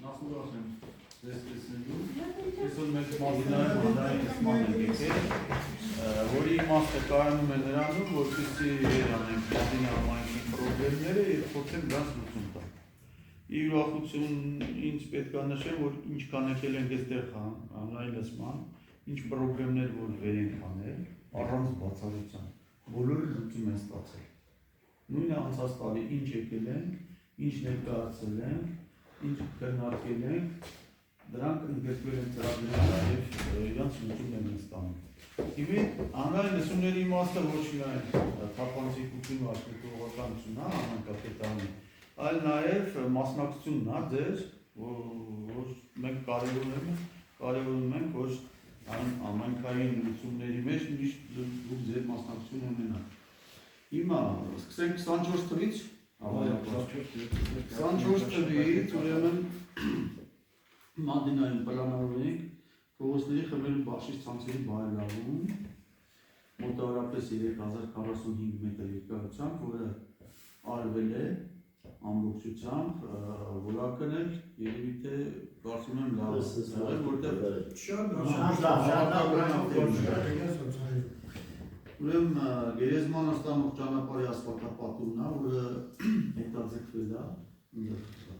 Նախորդ այսօր մենք մադինային ուսման ենք եկել, որի իմաստը կայանում է նրանում, որպեսզի անենք մադինի համայնքի պրոբլեմները եւ փորձենք դրանց լուծում տալ։ Ի ուրախություն ինձ պետք է նշեմ, որ ինչքան եկել ենք այստեղ հանրային լսման, ինչ պրոբլեմներ որ վեր ենք անել, առանց բացառության, բոլորը լուծում են ստացել։ Նույնը անցած տարի ինչ եկել ենք, ինչ ներկայացրել ենք, ինչ քննարկել ենք, դրանք ընդգրկվել են ծրագրերում եւ իրանց լուծումն են ստանում։ Իվի հանրային լսումների իմաստը ոչ միայն թափանցիկություն ու աշխատողականություն է համակարգետանի, այլ նաեւ մասնակցությունն է ձեր, որ մենք կարևորում ենք, որ համայնքային լուծումների մեջ միշտ դուք ձեր մասնակցություն ունենաք։ Հիմա սկսենք 24 թվից 24 թվից ուրեմն մադինային պլանավորենք փողոցների խմբերի բաշխիչ ցանցերի բարելավում մոտավորապես 3045 մետր երկարությամբ, որը արվել է ամբողջությամբ, որակն էլ երևի թե կարծում եմ լավ է, որտեղ ուրեմն Գերեզման աստամոք ճանապարհի ասֆալտապատումն է, որը հետաձգվել է,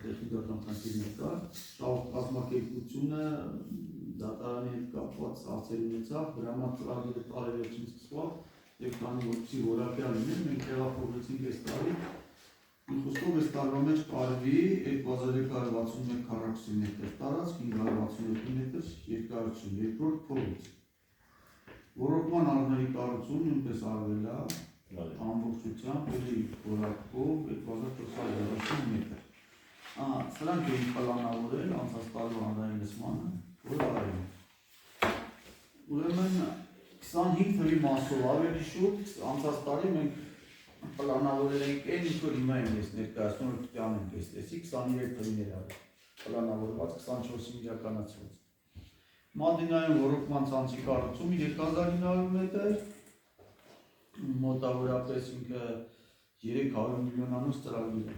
տեխնիկական խնդիրներ կար, կազմակերպությունը դատարանի հետ կապված հարցեր ունեցավ, դրա համար ծրագիրը տարեվերջին սկսվավ, եւ քանի որպեսզի որակյալ լիներ, մենք տեղափոխվեցինք այս տարի, խոսքով այս տարվա մեջ կարելի 2361 քառակուսի մետր տարածք, 562 մետր երկարություն, երկրորդ փողոց։ Ոռոգման արների կառուցում նույնպես արվել է ամբողջությամբ էլի որակով 2430 մետր։ Սրանք էին պլանավորել անցած տարվա հանրային լսմանը, որը արել է։ Ուրեմն 25 թվի մասով ավելի շուտ անցած տարի մենք պլանավորել ենք այն ինչ որ հիմա ենք ներկայացնում, որ պետք է անենք այստեղի 23 թվին էր պլանավորված 24-ին իրականացված։ Մադինային ոռոգման ցանցի կառուցումը 3900 մետր, մոտավորապես ինքը 300 միլիոնանոց ծրագիր է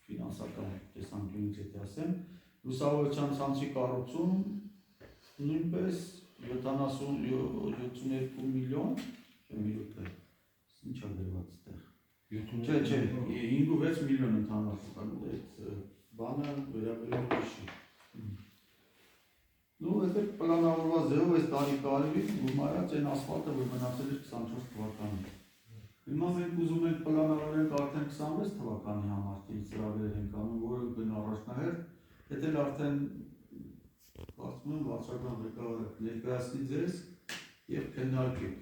ֆինանսական տեսանկյունից եթե ասեմ, լուսավորության ցանցի կառուցում նույնպես 72 միլիոն, ինչ է դրված այդտեղ։ Չէ, 5-6 միլիոն ընդհանրապես այդ բանը վերաբերում է չի։ Ну, это պլանավորված ձևով այս տարի կարելի գումարած այն ասֆալտը, որ մնացել էր 24 թվականին։ Հիմա մենք ուզում ենք պլանավորենք արդեն 26 թվականի համար ծրագրեր ենք անում, որը բնառաջնահերթ, հետ էլ արդեն կարծում եմ վարչական ղեկավարը ներկայացնի ձեզ եւ քննարկենք։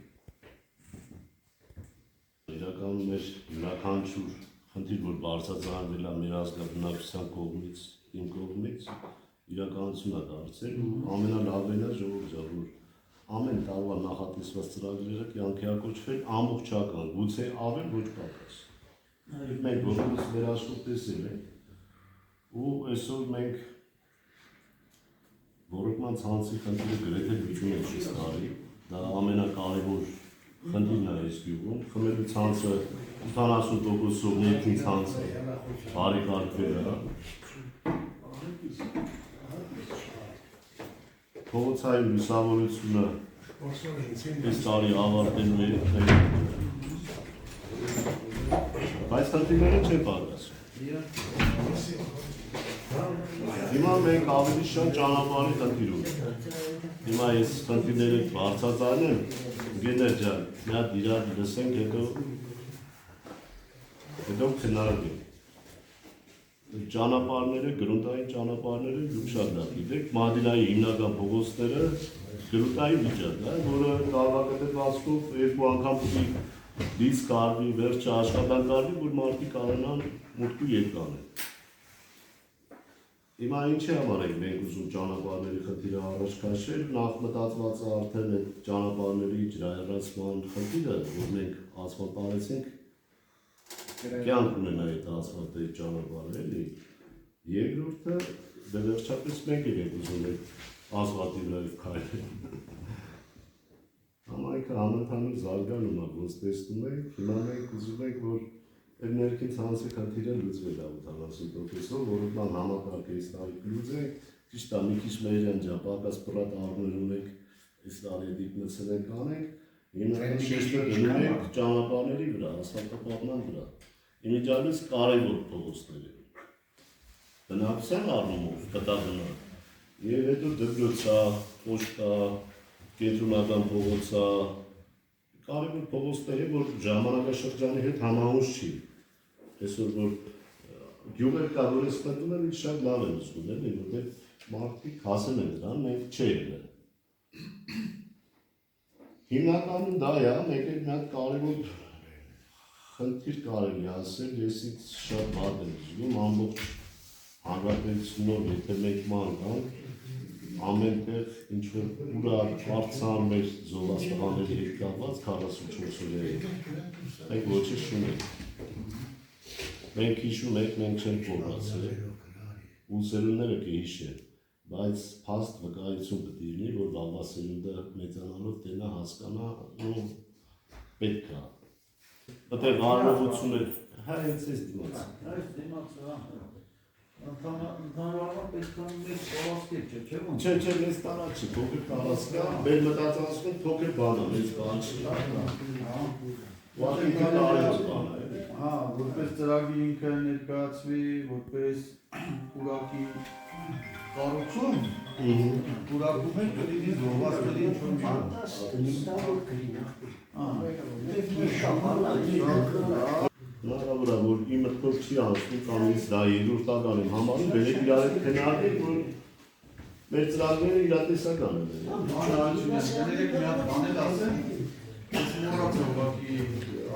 Իրականում մեր յուրաքանչյուր խնդիր, որ բարձրացվել է մեր ազգաբնակչության կողմից, իմ կողմից, իրականություն է դարձել, ամենալավն է ժողովուրդը, որ ամեն տարվա նախատեսված ծրագրերը կյանքիակոչվել ամբողջական, գուցե ավել ոչ պակաս։ Մենք որպես վերահսկող տեսել ենք, ու այսօր մենք ոռոգման ցանցի խնդիրը գրեթե լուծում ենք այս տարի, դա ամենակարևոր խնդիրն է այս գյուղում, խմելու ցանցը 80%-ով ներքին ցանցը բարեկարգվել է։ Փողոցային լուսավորությունը այս տարի ավարտելու է, բայց խնդիրները չեն պատասխան։ Հիմա մենք ավելի շատ ճանապարհի խնդիր ունենք։ Հիմա այս խնդիրները բարձրացնեմ, Գեներ ջան, մի հատ իրար լսենք, հետո քննարկենք։ Ճանապարհները, գրունտային ճանապարհները դուք շատ լավ գիտեք, Մադինայի հիմնական փողոցները գրունտային վիճակ է, որը կարգավորվածքով երկու անգամ դից կարվի, վերջը աշխատանք կարվի, որ մարդիկ կարողանան մուտք ու ետ կանեն։ Հիմա ինչի համար ենք մենք ուզում ճանապարհների խնդիրը առաջ քաշել, նախ մտածված է արդեն այդ ճանապարհների ջրահեռացման խնդիրը, որ մենք ասֆալտ արեցինք, կյանք ունենա այդ ասֆալտի ճանապարհը, էլի։ Երկրորդը վերջապես մենք ենք ուզում այդ ասֆալտի վրայով քայլել։ Համայնքը համընդհանուր զարգանում է, ոնց տեսնում եք, հիմա մենք ուզում ենք, որ Այդ ներքին ցանցի քարտիրը լուծվել է 80%-ով, որը բան համակարգ է այս տարի լուծել, ճիշտ է մի քիչ մեջան ջա, պակաս պրատ առներ ունենք, այս տարի դիպնեցել ենք անենք, հիմնական շեշտը դնում ենք ճանապարհների վրա, ասֆալտապատման վրա։ Իմիջիալից կարևոր փողոցների։ Բնակության առումով կտաբնա։ Եվ հետո դպրոցա, պոչտա, կենտրոնական փողոցա, կարևոր փողոցներ է, որ ժամանակաշրջանի հետ համահունչ չի։ Այսօր որ գյուղեր կա, որ ես մտնում եմ, ինձ շատ լավ եմ զգում, էլի, որտեղ մարդիկ հասել են դրան, մենք չենք դրան։ Հիմնականում դա է, մեկ էլ մի հատ կարևոր խնդիր կարելի ասել, ես ինձ շատ վատ եմ զգում, ամբողջ հանրապետությունով, եթե մեկ ման կան, ամեն տեղ ինչ-որ ուրա պարծան մեր զովաստղաների հետ կապված 44 օրերի, մենք ոչինչ չունենք։ Մենք հիշում ենք, մենք չենք որացել, ու սերունդները կհիշեն, բայց փաստ վկայություն պետք է լինի, որ վաղվա սերունդը մեծանալով տենա հասկանա, ու պետք է։ Պետք է հարավություններ, հա հենց ես դիմաց։ Այս դիմացը, ընդհանրապես պետք է մեծ տարածք չէ, չէ՞ ոնց։ Չէ, մեծ տարածք չի, փոքր տարածք է, մեր մտածածում փոքր բան է, մեծ բան չի։ Ուղղակի կարևոր բան է։ Հա, որպես ծրագրի ինքը ներկայացվի, որպես ուղղակի կառուցում, ուղղակում է կլինի զոհվածների ինչ-որ Հնարավոր է, որ իմ մտքով չի անցնում կամ ինձ դա երրորդ տական եմ համարում, բերեք իրար հետ քննարկենք, որ մեր ծրագրերը իրատեսական են։ Անհարություն է, կներեք մի հատ բան էլ ասեմ, ես մոռացա ուղղակի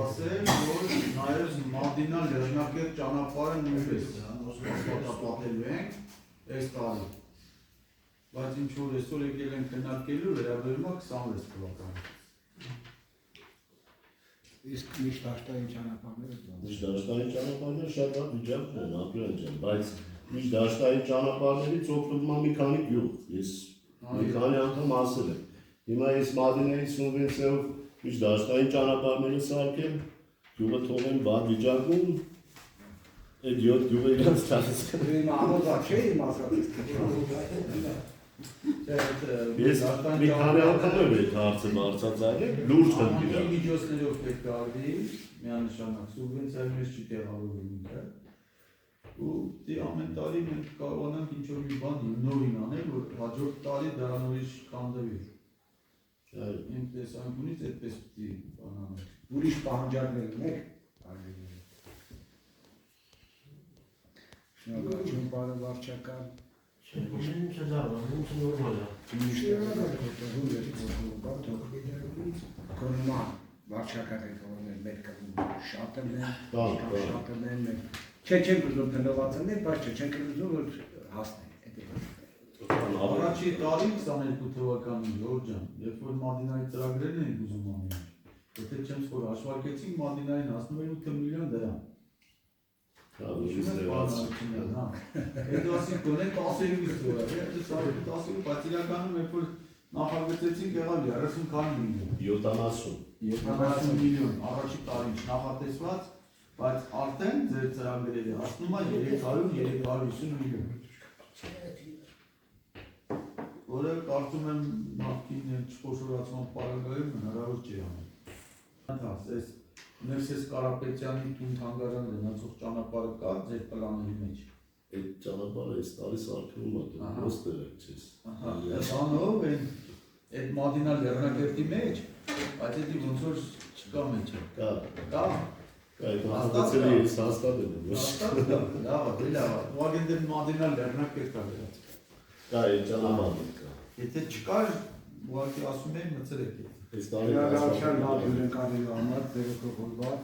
ասել, որ նաև Մադինա Լեռնակերտ ճանապարհը նույնպես ասֆալտապատելու ենք այս տարի։ Բայց ինչ որ այսօր եկել ենք քննարկելու վերաբերում է 26 թվականին։ Իսկ միջդաշտային ճանապարհները Միջդաշտային ճանապարհները շատ լավ վիճակում են, ապրեն ջան, բայց միջդաշտային ճանապարհներից օգտվում է մի քանի գյուղ, ես մի քանի անգամ ասել եմ։ Հիմա ես Մադինայի սուբվենցիայով միջդաշտային ճանապարհները սարքեմ, գյուղը թողեմ բաց վիճակում, այդ 7 գյուղը իրանց տալիս կան։ Իմ ամոթա չէ իմ ասած։ Ես մի քանի անգամ եմ այդ հարցը բարձրացրել, լուրջ խնդիր է։ Միջոցներով պետք է արվի, միանշանակ սուբվենցիա մեջ չի տեղավորվում ինքը։ Ու դե ամեն տարի մենք կարողանանք ինչ-որ մի բան նորին անել, որ հաջորդ տարի դրան ուրիշ կանդվի։ Իմ տեսանկյունից այդպես պիտի բան անել։ Ուրիշ պահանջարկներ ունեք։ Շնորհակալություն բարի վարչական։ Կոնման վարչական եկողներ մեր կողմից շատ են, չենք ուզում դնողացնել, բայց չենք ուզում որ հասնենք։ Առաջի տարի 22 թվականին Ժորժան, երբ որ Մադինայի ծրագրերն են ուզում անել, եթե չեմ որ հաշվարկեցինք Մադինային հասնում էր 8 միլիոն դրամ։ Այդ ասի գոնե 10-ից դոլար, բայց իրականում երբ որ նախագծեցինք եղավ 30 քանի միլիոն։ 70 միլիոն առաջի տարին չնախատեսված, բայց արդեն ձեր ծրագրերը հասնում է 300-350 միլիոն։ Որը կարծում եմ նախկին չխոշորացման պարագայում հնարավոր չի անել։ Ներսես Կարապետյանի տուն թանգարան գնացող ճանապարհը կա ձեր պլանների մեջ։ Այդ ճանապարհը այս տարի սարքվում է, դու ոստեղ ես։ Անով այդ Մադինա Լեռնակերտի մեջ, բայց դա ոնց որ չկա մեջը։ Կա։ Այդ հաստատել ես հաստատել եմ։ Լավ, լավ։ Ուղղակի Մադինա Լեռնակերտ կա դրանց։ Կա այդ ճանապարհը կա։ Եթե չկար, ուղղակի ասում եմ մտցրեք։ Այս տարի Շնորհակալություն լավ կարելի համար դերակը հորված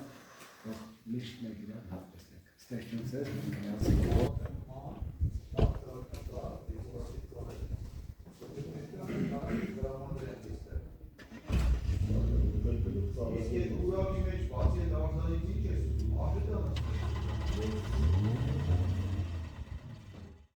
միշտ մեկ իրար հապետեք։ Ստեղծում ես, մենք